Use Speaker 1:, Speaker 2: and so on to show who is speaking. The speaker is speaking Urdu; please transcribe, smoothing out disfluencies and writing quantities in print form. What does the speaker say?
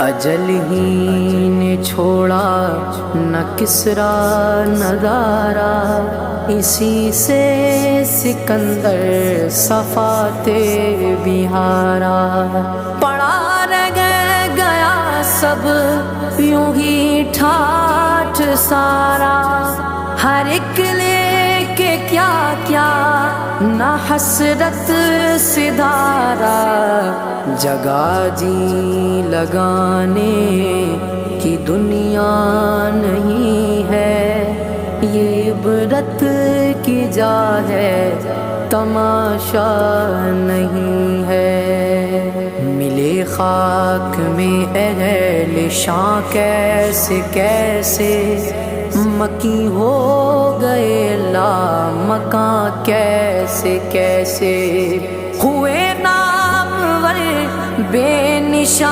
Speaker 1: اجل ہی نے چھوڑا نہ کسرا نہ دارا، اسی سے سکندر صفاتے بہارا۔ پڑا رہ گیا سب یوں ہی ٹھاٹھ سارا، ہر ایک لے کے کیا کیا نہ حسرت سدھارا۔ جگہ جی لگانے کی دنیا نہیں ہے، یہ عبرت کی جا ہے تماشا نہیں ہے۔ ملے خاک میں اہل شاں کیسے کیسے، مکی ہو گئے لامکاں کیسے کیسے، ہوئے نامور بے نشان